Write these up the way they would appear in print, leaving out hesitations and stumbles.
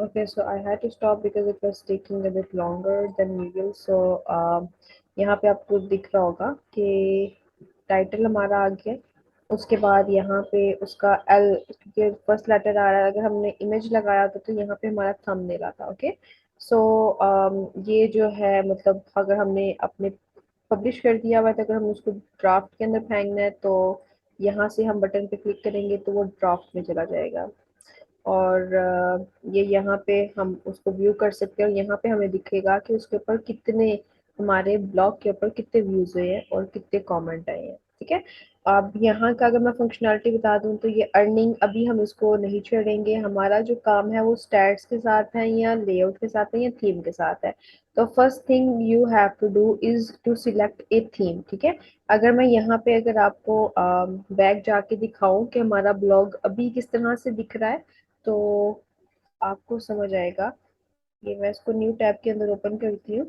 Okay, so I had to stop because it was taking a bit longer than usual. So यहाँ पे आपको दिख रहा होगा कि टाइटल हमारा आ गया। उसके बाद यहाँ पे उसका एल, क्योंकि फर्स्ट लेटर आ रहा है, अगर हमने इमेज लगाया था तो यहाँ पे हमारा थंबनेल आता। ओके, सो ये जो है मतलब अगर हमने अपने पब्लिश कर दिया हुआ है तो अगर हम उसको ड्राफ्ट के अंदर फेंकना है तो यहाँ से हम बटन पे क्लिक करेंगे तो वो ड्राफ्ट में चला जाएगा। और ये यहाँ पे हम उसको व्यू कर सकते हैं और यहाँ पे हमें दिखेगा कि उसके ऊपर कितने, हमारे ब्लॉग के ऊपर कितने व्यूज हुए हैं और कितने कमेंट आए हैं। ठीक है, अब यहाँ का अगर मैं फंक्शनैलिटी बता दूँ तो ये अर्निंग अभी हम इसको नहीं छेड़ेंगे। हमारा जो काम है वो स्टैट्स के साथ है या लेआउट के साथ है या थीम के साथ है। तो first thing you have to do is to select a theme. ठीक है, अगर मैं यहाँ पे अगर आपको बैक जाके दिखाऊं कि हमारा ब्लॉग अभी किस तरह से दिख रहा है तो आपको समझ आएगा। ये मैं इसको न्यू टैब के अंदर ओपन करती हूँ।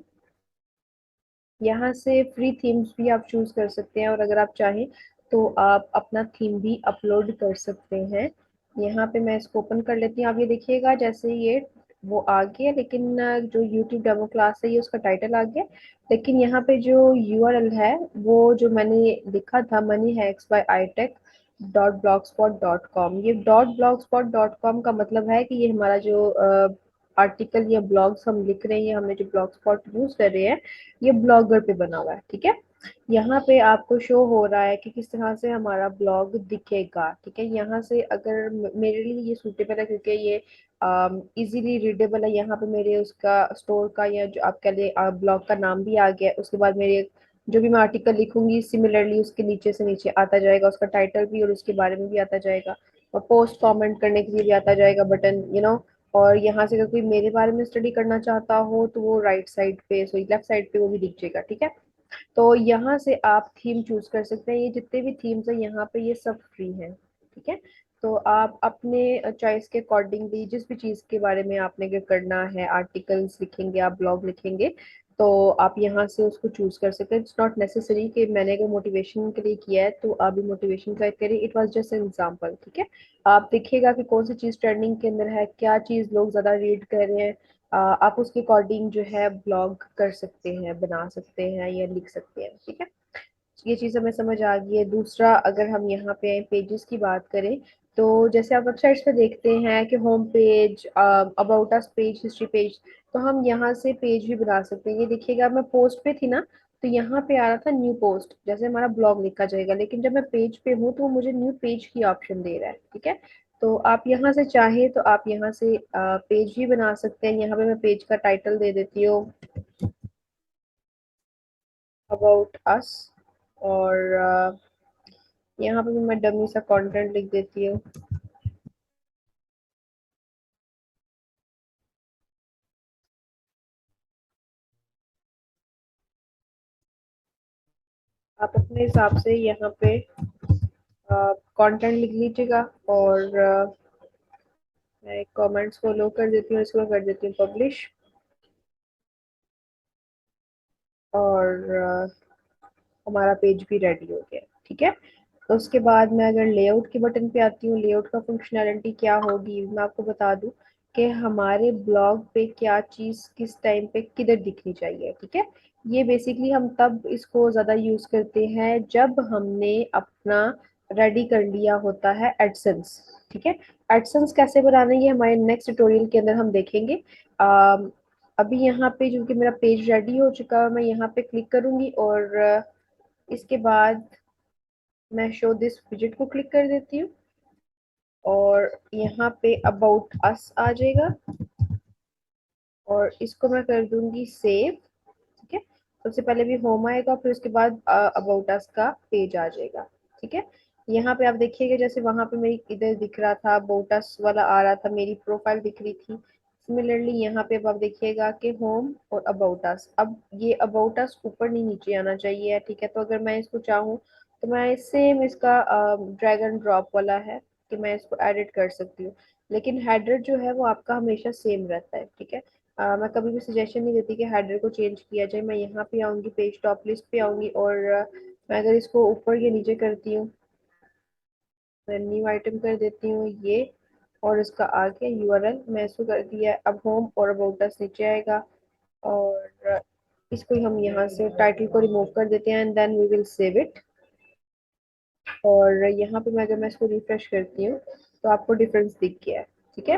यहाँ से फ्री थीम्स भी आप चूज कर सकते हैं और अगर आप चाहें तो आप अपना थीम भी अपलोड कर सकते हैं। यहाँ पे मैं इसको ओपन कर लेती हूँ। आप ये देखिएगा जैसे ये वो आ गया, लेकिन जो यूट्यूब डेमो क्लास है ये उसका टाइटल आ गया, लेकिन यहाँ पे जो यूआरएल है वो जो मैंने लिखा था मनी हैक्स बाय आईटेक .blogspot.com, ये .blogspot.com का मतलब है कि ये हमारा जो आर्टिकल या ब्लॉग्स हम लिख रहे हैं या हमने जो ब्लॉग स्पॉट यूज कर रहे हैं ये ब्लॉगर पे बना हुआ है। ठीक है, यहाँ पे आपको शो हो रहा है कि किस तरह से हमारा ब्लॉग दिखेगा। ठीक है, यहाँ से अगर मेरे लिए ये सूटेबल है क्योंकि ये इजीली रीडेबल है। यहाँ पे मेरे उसका स्टोर का या जो आप कह ले ब्लॉग का नाम भी आ गया है। उसके बाद मेरे जो भी मैं आर्टिकल लिखूंगी सिमिलरली उसके नीचे से नीचे आता जाएगा, उसका टाइटल भी और उसके बारे में भी आता जाएगा और पोस्ट कमेंट करने के लिए भी आता जाएगा बटन, और यहाँ से अगर कोई मेरे बारे में स्टडी करना चाहता हो तो वो राइट साइड पे, सॉरी लेफ्ट साइड पे वो भी दिख जाएगा। ठीक है, तो यहाँ से आप थीम चूज कर सकते हैं। ये जितने भी थीम्स हैं यहाँ पे ये सब फ्री हैं। ठीक है, तो आप अपने चॉइस के अकॉर्डिंगली जिस भी चीज़ के बारे में आपने अगर करना है, आर्टिकल्स लिखेंगे, आप ब्लॉग लिखेंगे, तो आप यहाँ से उसको चूज कर सकते हैं। इट्स नॉट नेसेसरी कि मैंने अगर मोटिवेशन के लिए किया है तो आप भी मोटिवेशन का करें। It was just an example. ठीक है, आप देखिएगा कि कौन सी चीज़ ट्रेंडिंग के अंदर है, क्या चीज़ लोग ज़्यादा रीड कर रहे हैं। आप उसके अकॉर्डिंग जो है ब्लॉग कर सकते हैं, बना सकते हैं या लिख सकते हैं। ठीक है, ये चीज़ हमें समझ आ गई है। दूसरा, अगर हम यहाँ पे पेजेस की बात करें तो जैसे आप वेबसाइट्स पे देखते हैं कि home page, about us page, history page, तो हम यहाँ से पेज भी बना सकते हैं। ये देखिएगा मैं पोस्ट पे थी ना, तो यहाँ पे आ रहा था न्यू पोस्ट, जैसे हमारा ब्लॉग लिखा जाएगा, लेकिन जब मैं पेज पे हूँ तो वो मुझे न्यू पेज की ऑप्शन दे रहा है। ठीक है, तो आप यहाँ से चाहें तो आप यहाँ से पेज भी बना सकते हैं। यहाँ पे मैं पेज का टाइटल दे देती हूँ अबाउट अस, और यहाँ पे भी मैं डमी सा कंटेंट लिख देती हूँ। आप अपने हिसाब से यहाँ पे कंटेंट लिख लीजिएगा और मैं कमेंट्स को लो कर देती हूँ, इसको कर देती हूँ पब्लिश, और हमारा पेज भी रेडी हो गया। ठीक है, तो उसके बाद मैं अगर लेआउट के बटन पे आती हूँ, लेआउट का फंक्शनैलिटी क्या होगी मैं आपको बता दूँ कि हमारे ब्लॉग पे क्या चीज़ किस टाइम पे किधर दिखनी चाहिए। ठीक है, ये बेसिकली हम तब इसको ज़्यादा यूज़ करते हैं जब हमने अपना रेडी कर लिया होता है एडसेंस। ठीक है, एडसेंस कैसे बनाना है ये हमारे नेक्स्ट ट्यूटोरियल के अंदर हम देखेंगे। अम, अभी यहाँ पे क्योंकि मेरा पेज रेडी हो चुका है, मैं यहाँ पे क्लिक करूंगी और इसके बाद मैं शो दिस विजेट को क्लिक कर देती हूँ और यहाँ पे अबाउट अस आ जाएगा और इसको मैं कर दूंगी सेव। ठीक है, सबसे पहले भी होम आएगा, फिर उसके बाद अबाउट अस का पेज आ जाएगा। ठीक है, यहाँ पे आप देखिएगा जैसे वहां पे मेरी इधर दिख रहा था अबाउट अस वाला आ रहा था, मेरी प्रोफाइल दिख रही थी। सिमिलरली यहाँ पे अब आप देखिएगा कि होम और अबाउट अस, अब ये अबाउट अस ऊपर नहीं नीचे आना चाहिए। ठीक है, तो अगर मैं इसको चाहूँ तो मैं सेम इसका ड्रैग एंड ड्रॉप वाला है कि मैं इसको एडिट कर सकती हूँ, लेकिन हेडर जो है वो आपका हमेशा सेम रहता है। ठीक है, मैं कभी भी सजेशन नहीं देती कि हेडर को चेंज किया जाए। मैं यहाँ पे आऊँगी, पेज टॉप लिस्ट पे आऊँगी और मैं अगर इसको ऊपर या नीचे करती हूँ, मैं न्यू आइटम कर देती हूँ ये, और इसका आगे यूआरएल मैं इसको कर दिया है। अब होम और अबाउट अस नीचे आएगा और इसको हम यहाँ से टाइटल को रिमूव कर देते हैं and then we will save it. और यहाँ पे मैं अगर मैं इसको रिफ्रेश करती हूँ तो आपको डिफरेंस दिख गया है। ठीक है,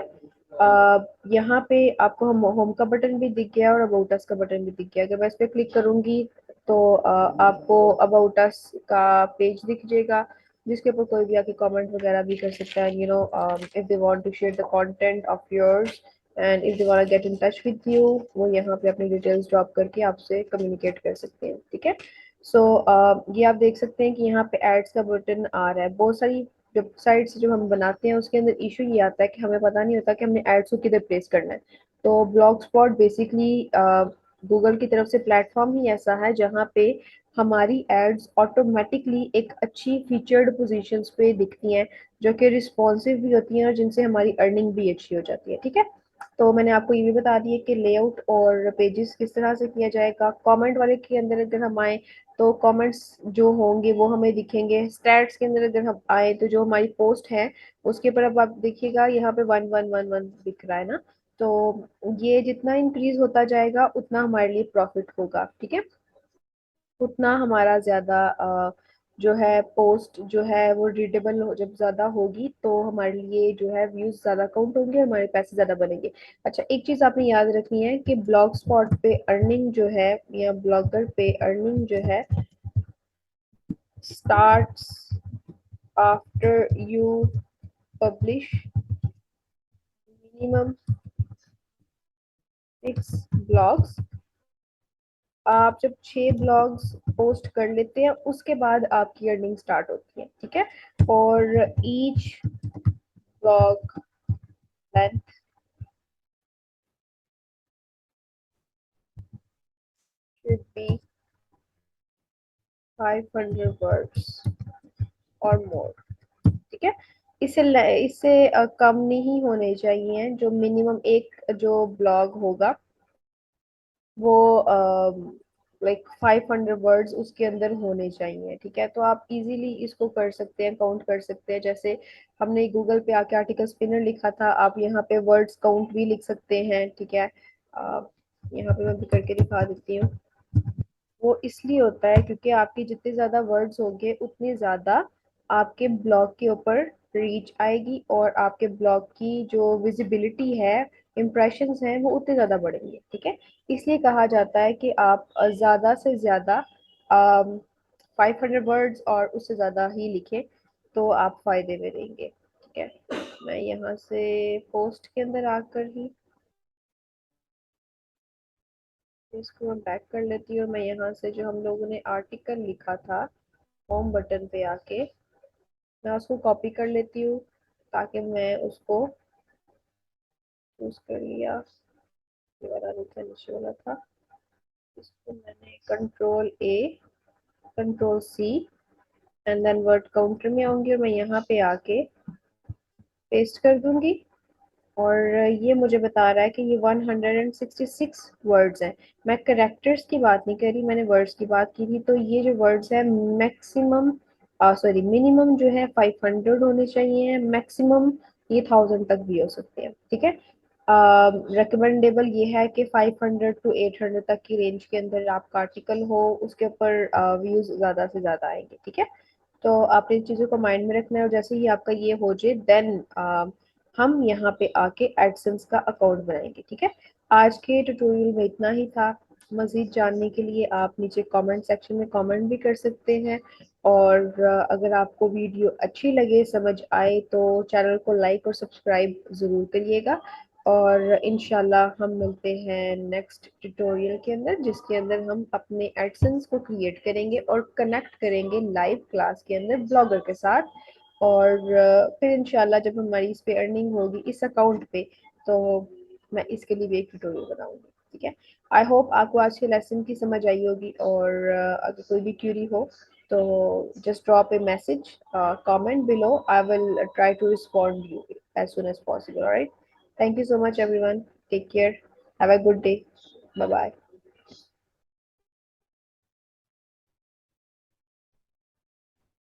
यहाँ पे आपको हम होम का बटन भी दिख गया और अबाउट अस का बटन भी दिख गया। अगर मैं इस पर क्लिक करूंगी तो आपको अबाउट अस का पेज दिख जाएगा जिसके ऊपर कोई भी आके कमेंट वगैरह भी कर सकता है, you know, if they want to share the content of yours and if they want get in touch with you, वो यहाँ पे अपनी डिटेल्स ड्रॉप करके आपसे कम्युनिकेट कर सकते हैं। ठीक है, सो ये आप देख सकते हैं कि यहाँ पे एड्स का बटन आ रहा है। बहुत सारी वेबसाइट्स जो हम बनाते हैं उसके अंदर इशू ये आता है कि हमें पता नहीं होता कि हमने एड्स को किधर प्लेस करना है। तो ब्लॉग स्पॉट बेसिकली गूगल की तरफ से प्लेटफॉर्म ही ऐसा है जहाँ पे हमारी एड्स ऑटोमेटिकली एक अच्छी फीचर्ड पोजीशंस पे दिखती हैं, जो कि रिस्पॉन्सिव भी होती हैं और जिनसे हमारी अर्निंग भी अच्छी हो जाती है। ठीक है, तो मैंने आपको ये भी बता दिया कि लेआउट और पेजेस किस तरह से किया जाएगा। कमेंट वाले के अंदर अगर हम आए तो कमेंट्स जो होंगे वो हमें दिखेंगे। स्टैट्स के अंदर अगर हम आए तो जो हमारी पोस्ट है उसके ऊपर अब आप देखिएगा यहाँ पे 1111 दिख रहा है ना। तो ये जितना इंक्रीज होता जाएगा उतना हमारे लिए प्रॉफिट होगा। ठीक है, उतना हमारा ज्यादा जो है पोस्ट जो है वो रीडेबल हो, जब ज्यादा होगी तो हमारे लिए जो है व्यूज ज्यादा काउंट होंगे और हमारे पैसे ज्यादा बनेंगे। अच्छा, एक चीज आपने याद रखनी है कि ब्लॉग स्पॉट पे अर्निंग जो है या ब्लॉगर पे अर्निंग जो है starts after you publish minimum 6 blogs। आप जब 6 ब्लॉग्स पोस्ट कर लेते हैं उसके बाद आपकी अर्निंग स्टार्ट होती है। ठीक है, और each blog length should be 500 words और मोर। ठीक है, इससे इससे कम नहीं होने चाहिए। जो मिनिमम एक जो ब्लॉग होगा वो लाइक 500 वर्ड्स उसके अंदर होने चाहिए। ठीक है, तो आप इजीली इसको कर सकते हैं, काउंट कर सकते हैं। जैसे हमने गूगल पे आके आर्टिकल स्पिनर लिखा था, आप यहाँ पे वर्ड्स काउंट भी लिख सकते हैं। ठीक है, यहाँ पे मैं भी करके दिखा देती हूँ। वो इसलिए होता है क्योंकि आपके जितने ज्यादा वर्ड्स होंगे उतनी ज्यादा आपके ब्लॉग के ऊपर रीच आएगी और आपके ब्लॉग की जो विजिबिलिटी है, इम्प्रेशंस हैं, वो उतने ज्यादा बढ़ेंगे। ठीक है, इसलिए कहा जाता है कि आप ज्यादा से ज्यादा 500 वर्ड्स और उससे ज्यादा ही लिखें तो आप फायदे में रहेंगे। ठीक है, मैं यहाँ से पोस्ट के अंदर आकर ही इसको मैं बैक कर लेती हूँ। मैं यहाँ से जो हम लोगों ने आर्टिकल लिखा था होम बटन पे आके मैं उसको कॉपी कर लेती हूँ ताकि मैं उसको चूज कर लिया। ये वाला नहीं था, नीचे वाला था। इसको मैंने control A control C and then word counter में आऊंगी और मैं यहाँ पे आके पेस्ट कर दूंगी। और ये मुझे बता रहा है कि ये 166 वर्ड्स हैं। मैं करेक्टर्स की बात नहीं कर रही, मैंने वर्ड्स की बात की थी। तो ये जो वर्ड्स है मैक्सिमम सॉरी मिनिमम जो है 500 होने चाहिए, मैक्सिमम ये 1000 तक भी हो सकते हैं। ठीक है, रिकमेंडेबल ये है कि 500 टू 800 तक की रेंज के अंदर आपका आर्टिकल हो, उसके ऊपर व्यूज ज्यादा से ज्यादा आएंगे। ठीक है, तो आपने इन चीज़ों को माइंड में रखना है और जैसे ही आपका ये हो जाए देन हम यहाँ पे आके एडसेंस का अकाउंट बनाएंगे। ठीक है, आज के ट्यूटोरियल में इतना ही था। मज़ीद जानने के लिए आप नीचे कमेंट सेक्शन में कमेंट भी कर सकते हैं। और अगर आपको वीडियो अच्छी लगे, समझ आए, तो चैनल को लाइक और सब्सक्राइब ज़रूर करिएगा। और इंशाल्लाह हम मिलते हैं नेक्स्ट ट्यूटोरियल के अंदर जिसके अंदर हम अपने एडसेंस को क्रिएट करेंगे और कनेक्ट करेंगे लाइव क्लास के अंदर ब्लॉगर के साथ। और फिर इंशाल्लाह जब हमारी इस पे अर्निंग होगी इस अकाउंट पे तो मैं इसके लिए भी एक ट्यूटोरियल बनाऊंगी। ठीक है, आई होप आपको आज के लेसन की समझ आई होगी। और अगर कोई भी क्यूरी हो तो just drop A message comment below. I will try to respond you as soon as possible. All right, thank you so much everyone, take care, have a good day, bye bye.